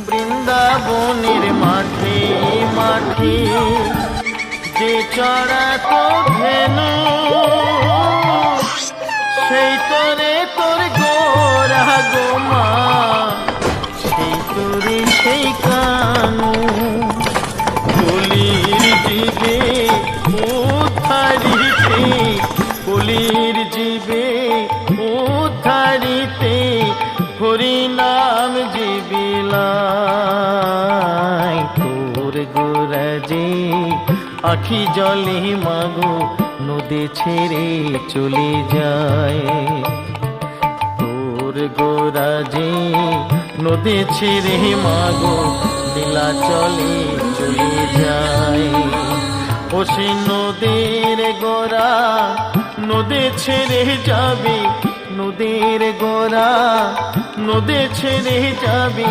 বৃন্দাবনের মাঠে মাঠে যে চড়াতো ধেনু, সেই তোরে তোর গোরা গোমা, সেই তোরে সেই কানু। কলির জীবে উদ্ধারিতে, কলির জীবে উদ্ধারিতে হরি নাম জীবিলাই। তোর গোরা যে আখি জলে মাগো নদী ছেড়ে চলে যায়। তোর গোরা যে নদী ছেড়ে মাগো লীলা চলে চলে যায়। ও সে নদীর গোরা নদী ছেড়ে যাবে, নদীর গোরা নদী ছেড়ে যাবে